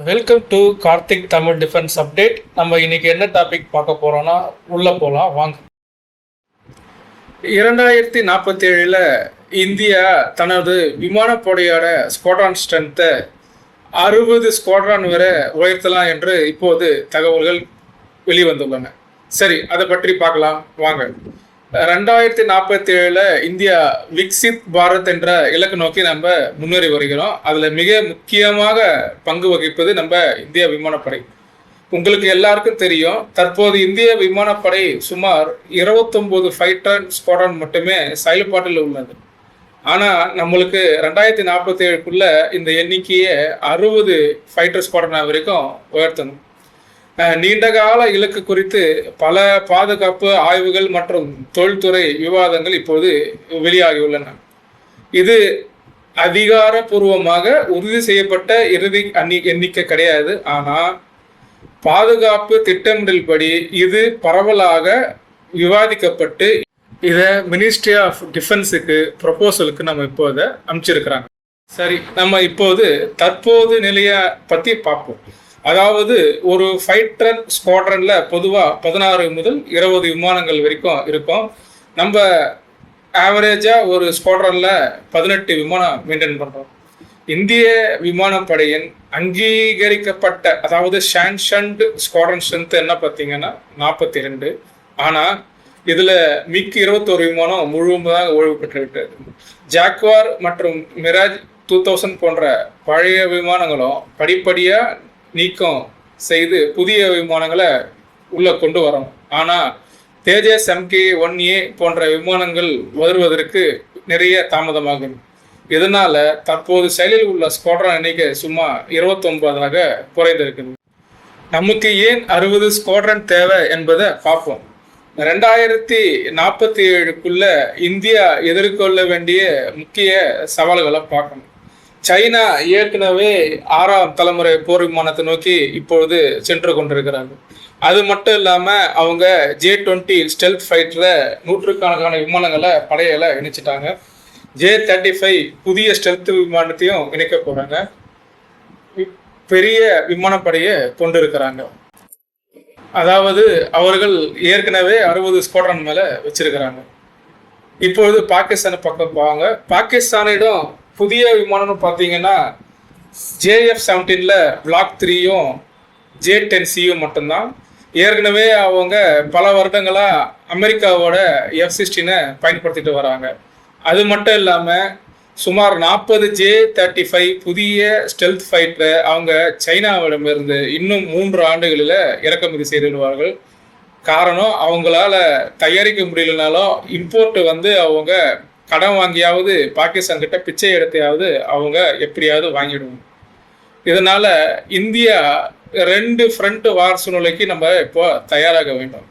Welcome to Karthik Tamil defence update. நம்ம இன்னைக்கு என்ன டாபிக் பார்க்க போறோம்னா உள்ள போகலாம் வாங்க. 2047 இந்தியா தனது விமானப்படையோட ஸ்குவாட்ரான் ஸ்ட்ரென்த்தை 60 ஸ்குவாட்ரான் வரை உயர்த்தலாம் என்று இப்போது தகவல்கள் வெளிவந்துள்ளன. சரி, அதை பற்றி பார்க்கலாம் வாங்க. 2047 இந்தியா விக்சித் பாரத் என்ற இலக்கு நோக்கி நம்ம முன்னேறி வருகிறோம். அதில் மிக முக்கியமாக பங்கு வகிப்பது நம்ம இந்திய விமானப்படை. உங்களுக்கு எல்லாருக்கும் தெரியும், தற்போது இந்திய விமானப்படை சுமார் 29 ஃபைட்டர் ஸ்குவாட்ரான் மட்டுமே செயல்பாட்டில் உள்ளது. ஆனால் நம்மளுக்கு 2047 இந்த எண்ணிக்கையை 60 ஃபைட்டர் ஸ்குவாட்ரான் வரைக்கும் உயர்த்தணும். நீண்டகால இலக்கு குறித்து பல பாதுகாப்பு ஆய்வுகள் மற்றும் தொழில்துறை விவாதங்கள் இப்போது வெளியாகியுள்ளன. இது அதிகாரப்பூர்வமாக உறுதி செய்யப்பட்ட இறுதி எண்ணிக்கை கிடையாது. ஆனால் பாதுகாப்பு திட்டமிடல் படி இது பரவலாக விவாதிக்கப்பட்டு இதை மினிஸ்ட்ரி ஆஃப் டிஃபென்ஸுக்கு ப்ரொபோசலுக்கு நம்ம இப்போதை அனுப்பிச்சிருக்கிறாங்க. சரி, நம்ம இப்போது தற்போது நிலையை பற்றி பார்ப்போம். அதாவது ஒரு ஃபைட்டர் ஸ்குவாட்ரன்ல பொதுவாக 16 முதல் 20 விமானங்கள் வரைக்கும் இருக்கும். நம்ம ஆவரேஜாக ஒரு ஸ்குவாட்ரன்ல 18 விமானம் மெயின்டைன் பண்ணுறோம். இந்திய விமானப்படையின் அங்கீகரிக்கப்பட்ட அதாவது சாங்ஷன்டு ஸ்குவாட்ரன் ஸ்ட்ரென்த் என்ன பார்த்தீங்கன்னா 42. ஆனால் இதில் மிக்க 21 விமானம் முழுமையாக ஓய்வு பெற்றுவிட்டது. ஜாக்வார் மற்றும் மிராஜ் 2000 போன்ற பழைய விமானங்களும் படிப்படியாக நீக்கம் செய்து புதிய விமானங்களை உள்ளே கொண்டு வரணும். ஆனால் தேஜஸ் MK-1A போன்ற விமானங்கள் வருவதற்கு நிறைய தாமதமாகும். இதனால் தற்போது செயலில் உள்ள ஸ்குவாட்ரான் எண்ணிக்கை சுமார் 29ஆக குறைந்திருக்குது. நமக்கு ஏன் 60 ஸ்குவாட்ரான் தேவை என்பதை பார்ப்போம். 2047 இந்தியா எதிர்கொள்ள வேண்டிய முக்கிய சவால்களை பார்க்கணும். சைனா ஏற்கனவே 6ஆம் தலைமுறை போர் விமானத்தை நோக்கி இப்பொழுது சென்று கொண்டிருக்கிறாங்க. அது மட்டும் இல்லாமல் அவங்க J-20 ஸ்டெல்த் ஃபைட்டரில் நூற்றுக்கணக்கான விமானங்களை படையில இணைச்சிட்டாங்க. J-35 புதிய ஸ்டெல்த் விமானத்தையும் இணைக்க போகிறாங்க. பெரிய விமானப்படையை கொண்டு இருக்கிறாங்க. அதாவது அவர்கள் ஏற்கனவே 60 ஸ்குவாட்ரான் மேலே வச்சிருக்கிறாங்க. இப்பொழுது பாகிஸ்தான் பக்கம் போவாங்க. பாகிஸ்தானிடம் புதிய விமானம்னு பார்த்தீங்கன்னா JF-17 பிளாக் 3யும் J-10Cயும் மட்டும்தான். ஏற்கனவே அவங்க பல வருடங்களாக அமெரிக்காவோட F-16 பயன்படுத்திட்டு வராங்க. அது மட்டும் இல்லாமல் சுமார் 40 J-35 புதிய ஸ்டெல்த் ஃபைட்டரை அவங்க சைனாவிடமிருந்து இன்னும் 3 ஆண்டுகளில் இறக்குமதி செய்திடுவார்கள். காரணம், அவங்களால தயாரிக்க முடியலனாலும் இம்போர்ட் அவங்க கடன் வாங்கியாவது பாகிஸ்தான் கிட்ட பிச்சை எடுத்தையாவது அவங்க எப்படியாவது வாங்கிடுவோம். இதனால இந்தியா 2 ஃப்ரண்ட் வார் சூழ்நிலைக்கு நம்ம இப்போ தயாராக வேண்டும்.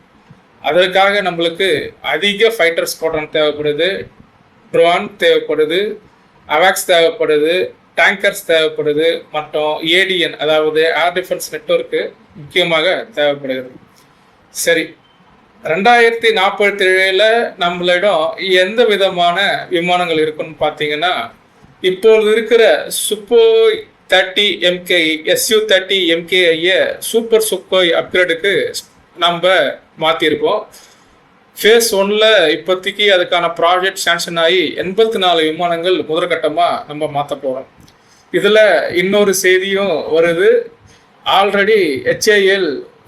அதற்காக நம்மளுக்கு அதிக ஃபைட்டர் ஸ்குவாட்ரான் தேவைப்படுது, ட்ரோன் தேவைப்படுது, அவாக்ஸ் தேவைப்படுது, டேங்கர்ஸ் தேவைப்படுது, மற்றும் ADN அதாவது ஏர் டிஃபென்ஸ் நெட்வொர்க்கு முக்கியமாக தேவைப்படுகிறது. சரி, 2047 நம்மளிடம் எந்த விதமான விமானங்கள் இருக்குன்னு பார்த்தீங்கன்னா, இப்போது இருக்கிற Sukhoi 30 MKI Su-30 MKI super Sukhoi அப்கிரேடுக்கு நம்ம மாற்றிருக்கோம். ஃபேஸ் 1ல் இப்போதைக்கு அதுக்கான ப்ராஜெக்ட் சாங்ஷன் ஆகி 84 விமானங்கள் முதற்கட்டமாக நம்ம மாற்ற போகிறோம். இதில் இன்னொரு செய்தியும் வருது. ஆல்ரெடி HAL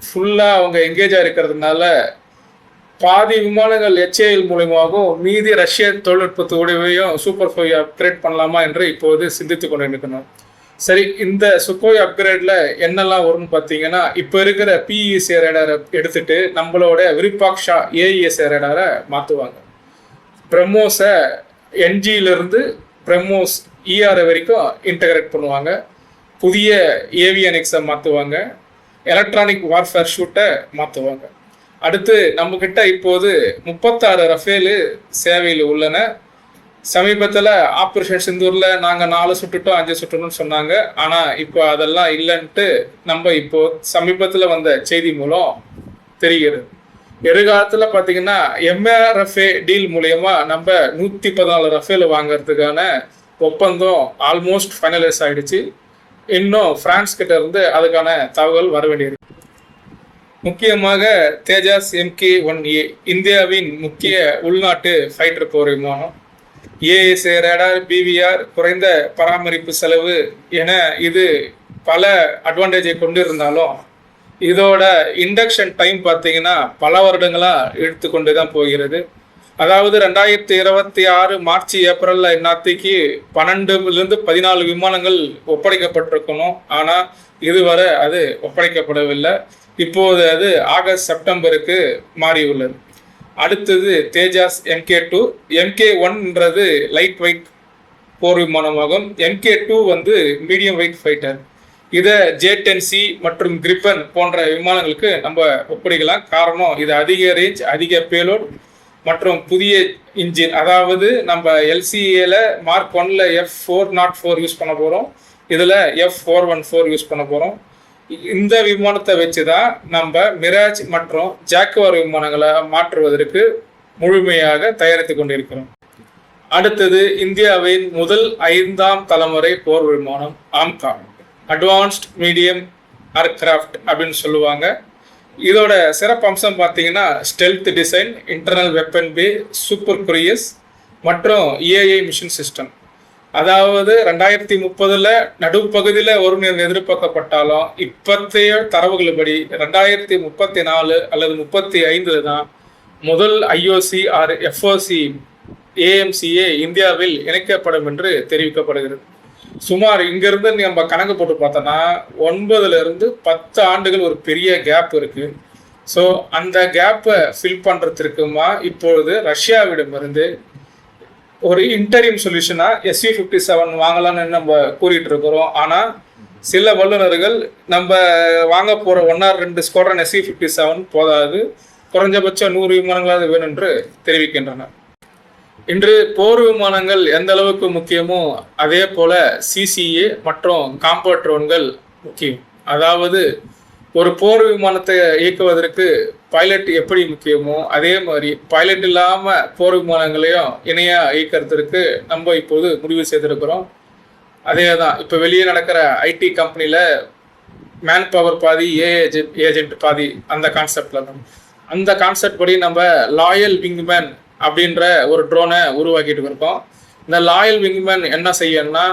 ஃபுல்லாக அவங்க எங்கேஜாக இருக்கிறதுனால பாதி விமானங்கள் HAL மூலமாகவும் மீதி ரஷ்ய தொழில்நுட்பத்தோடையும் சூப்பர் சுக்கோய் அப்கிரேட் பண்ணலாமா என்று இப்போது சிந்தித்து கொண்டு இருக்கணும். சரி, இந்த சுக்கோய் அப்கிரேடில் என்னெல்லாம் வரும்னு பார்த்தீங்கன்னா, இப்போ இருக்கிற PESA ரேடாரை எடுத்துட்டு நம்மளோட விருப்பாக்ஷா AESA ரேடாரை மாற்றுவாங்க. பிரம்மோஸை NGயிலிருந்து பிரம்மோஸ் ER வரைக்கும் இன்டகிரேட் பண்ணுவாங்க. புதிய ஏவியானிக்ஸை மாற்றுவாங்க. எலக்ட்ரானிக் வார்ஃபேர் ஷூட்டை மாற்றுவாங்க. அடுத்து நம்மக்கிட்ட இப்போது 36 ரஃபேலு சேவையில் உள்ளன. சமீபத்தில் ஆப்ரேஷன் சிந்தூரில் நாங்கள் 4 சுட்டுட்டோம் 5 சுட்டுட்டோம்னு சொன்னாங்க. ஆனால் இப்போ அதெல்லாம் இல்லைன்ட்டு நம்ம இப்போ சமீபத்தில் வந்த செய்தி மூலம் தெரிகிறது. எதிர்காலத்தில் பார்த்தீங்கன்னா MRFA டீல் மூலயமா நம்ம 114 ரஃபேல் வாங்கிறதுக்கான ஒப்பந்தம் ஆல்மோஸ்ட் ஃபைனலைஸ் ஆகிடுச்சு. இன்னும் பிரான்ஸ் கிட்ட இருந்து அதுக்கான தகவல் வர வேண்டியிருக்கு. முக்கியமாக தேஜாஸ் MK-1A இந்தியாவின் முக்கிய உள்நாட்டு ஃபைட்டர் போர் விமானம். ஏஎஸ்ஏ ரேடார், பிவிஆர், குறைந்த பராமரிப்பு செலவு என இது பல அட்வான்டேஜை கொண்டு இருந்தாலும் இதோட இண்டக்ஷன் டைம் பார்த்தீங்கன்னா பல வருடங்களாக எடுத்துக்கொண்டு தான் போகிறது. அதாவது 2026 மார்ச் ஏப்ரலில் இந்நாத்திக்கு 12லிருந்து 14 விமானங்கள் ஒப்படைக்கப்பட்டிருக்கணும். ஆனால் இதுவரை அது ஒப்படைக்கப்படவில்லை. இப்போது அது ஆகஸ்ட் செப்டம்பருக்கு மாறியுள்ளது. அடுத்தது தேஜாஸ் MK-2. MK-1ன்றது லைட் வெயிட் போர் விமானமாகும். MK-2 வந்து மீடியம் வெயிட் ஃபைட்டர். இதை J-10C மற்றும் கிரிப்பன் போன்ற விமானங்களுக்கு நம்ம ஒப்படைக்கலாம். காரணம் இது அதிக ரேஞ்ச், அதிக பேலோட் மற்றும் புதிய இன்ஜின். அதாவது நம்ம LCAல மார்க் 1ல் F404 யூஸ் பண்ண போகிறோம், இதில் F414 யூஸ் பண்ண போகிறோம். இந்த விமானத்தை வச்சு தான் நம்ம மிராஜ் மற்றும் ஜாக்குவார் விமானங்களை மாற்றுவதற்கு முழுமையாக தயாரித்து கொண்டிருக்கிறோம். அடுத்தது இந்தியாவின் முதல் 5ஆம் தலைமுறை போர் விமானம் ஆம்கா, அட்வான்ஸ்ட் மீடியம் ஏர்கிராஃப்ட் அப்படின்னு சொல்லுவாங்க. இதோட சிறப்பம்சம் பார்த்தீங்கன்னா ஸ்டெல்த் டிசைன், இன்டர்னல் வெப்பன் பே, சூப்பர் குரியஸ் மற்றும் ஏஐ மிஷன் சிஸ்டம். அதாவது 2030 நடுப்பகுதியில் வரும் எதிர்பார்க்கப்பட்டாலும் இப்போத்தைய தரவுகளபடி 2034 அல்லது 35 தான் முதல் IOC ஆர் FOC AMCA இந்தியாவில் இணைக்கப்படும் என்று தெரிவிக்கப்படுகிறது. சுமார் இங்கிருந்து நம்ம கணக்கு போட்டு பார்த்தோன்னா 9லிருந்து 10 ஆண்டுகள் ஒரு பெரிய கேப் இருக்கு. ஸோ அந்த கேப்பை ஃபில் பண்ணுறதுக்குமா இப்பொழுது ரஷ்யாவிடமிருந்து ஒரு இன்டரிம் சொல்யூஷனா Su-57 வாங்கலாம்னு நம்ம கூறிட்டு இருக்கிறோம். ஆனால் சில வல்லுநர்கள் நம்ம வாங்க போகிற 1 or 2 ஸ்குவாட்ரன் Su-57 போதாது, குறைஞ்சபட்சம் 100 விமானங்களாவது வேணும் என்று தெரிவிக்கின்றனர். இன்று போர் விமானங்கள் எந்த அளவுக்கு முக்கியமோ அதே போல CCA மற்றும் காம்பேட் ட்ரோன்கள் முக்கியம். அதாவது ஒரு போர் விமானத்தை இயக்குவதற்கு பைலட் எப்படி முக்கியமோ அதே மாதிரி பைலட் இல்லாமல் போர் விமானங்களையும் இணையாக இயக்கிறதுக்கு நம்ம இப்போது முடிவு செய்திருக்கிறோம். அதே தான் இப்போ வெளியே நடக்கிற IT கம்பெனியில் மேன் பவர் பாதி, ஏஜென்ட் பாதி, அந்த கான்செப்டில் தான். அந்த கான்செப்ட் படி நம்ம லாயல் விங்மேன் அப்படின்ற ஒரு ட்ரோனை உருவாக்கிட்டு இருக்கோம். இந்த லாயல் விங்மேன் என்ன செய்யணும்னா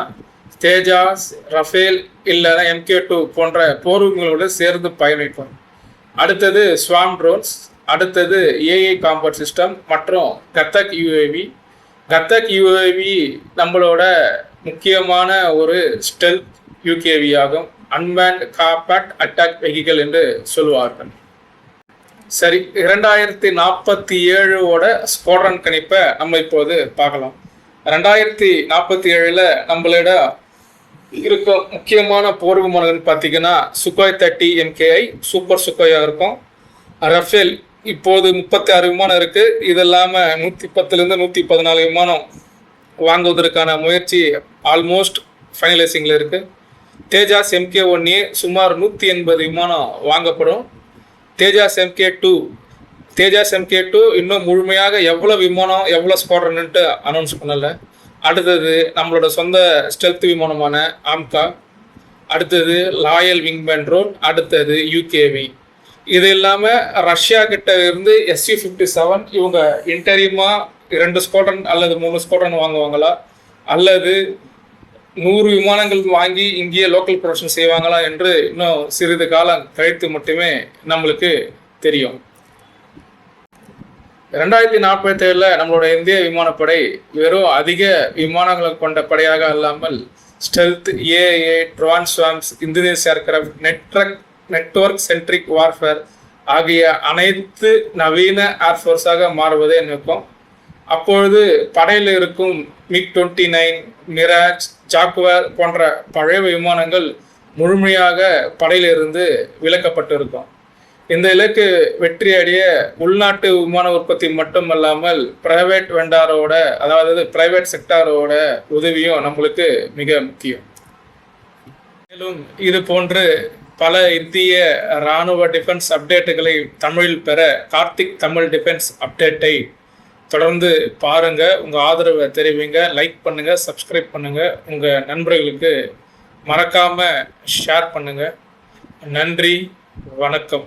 தேஜாஸ், ரஃபேல் இல்லைன்னா MK-2 போன்ற போர் விமானங்களோடு சேர்ந்து பயணிப்போம். அடுத்தது ஸ்வாம் ட்ரோன்ஸ், அடுத்தது ஏஐ காம்பேட் சிஸ்டம் மற்றும் கத்தக் UAV. கத்தக் UAV நம்மளோட முக்கியமான ஒரு ஸ்டெல்த் UKV ஆகும். அன்மேன்ட் காம்பேக்ட் அட்டாக் வெஹிக்கிள் என்று சொல்லுவார்கள். சரி, 2047ஓட ஸ்குவாட்ரன் கணிப்பை நம்ம இப்போது பார்க்கலாம். 2047 நம்மளோட இருக்க முக்கியமான போர் விமானங்கள் பார்த்தீங்கன்னா சுக்கோய் 30 MKI சூப்பர் சுக்கோயாக இருக்கும். ரஃபேல் இப்போது 36 விமானம் இருக்குது. இது இல்லாமல் 110லேருந்து 114 விமானம் வாங்குவதற்கான முயற்சி ஆல்மோஸ்ட் ஃபைனலைசிங்கில் இருக்குது. தேஜாஸ் MK-1A சுமார் 180 விமானம் வாங்கப்படும். தேஜாஸ் MK-2 இன்னும் முழுமையாக எவ்வளோ விமானம் எவ்வளோ ஸ்குவாட்ரன்ட்டு அனௌன்ஸ் பண்ணலை. அடுத்தது நம்மளோட சொந்த ஸ்டெல்த் விமானமான ஆம்கா, அடுத்தது லாயல் விங்மேன் ட்ரோன், அடுத்தது UKV. இது இல்லாமல் ரஷ்யா கிட்ட இருந்து Su-57 இவங்க இன்டரிமா 2 ஸ்குவாட்ரன் அல்லது 3 ஸ்குவாட்ரன் வாங்குவாங்களா அல்லது 100 விமானங்கள் வாங்கி இங்கேயே லோக்கல் ப்ரொடக்ஷன் செய்வாங்களா என்று இன்னும் சிறிது காலம் கழித்து மட்டுமே நம்மளுக்கு தெரியும். 2047 நம்மளோட இந்திய விமானப்படை வெறும் அதிக விமானங்களை கொண்ட படையாக அல்லாமல் ஸ்டெல்த், ஏஏ, drone swarms, internet aircraft, network centric warfare ஆகிய அனைத்து நவீன ஏர்ஃபோர்ஸாக மாறுவதே நோக்கம். அப்பொழுது படையில் இருக்கும் MiG-29, மிராஜ், ஜாக்குவார் போன்ற பழைய விமானங்கள் முழுமையாக படையிலிருந்து விலக்கப்பட்டு இருக்கும். இந்த இலக்கு வெற்றி அடைய உள்நாட்டு விமான உற்பத்தி மட்டுமல்லாமல் பிரைவேட் வெண்டாரோட, அதாவது பிரைவேட் செக்டாரோட உதவியும் நம்மளுக்கு மிக முக்கியம். மேலும் இது போன்று பல இந்திய இராணுவ டிஃபென்ஸ் அப்டேட்டுகளை தமிழில் பெற கார்த்திக் தமிழ் டிஃபென்ஸ் அப்டேட்டை தொடர்ந்து பாருங்கள். உங்கள் ஆதரவை தெரிவிங்க, லைக் பண்ணுங்கள், சப்ஸ்கிரைப் பண்ணுங்கள், உங்கள் நண்பர்களுக்கு மறக்காமல் ஷேர் பண்ணுங்கள். நன்றி, வணக்கம்.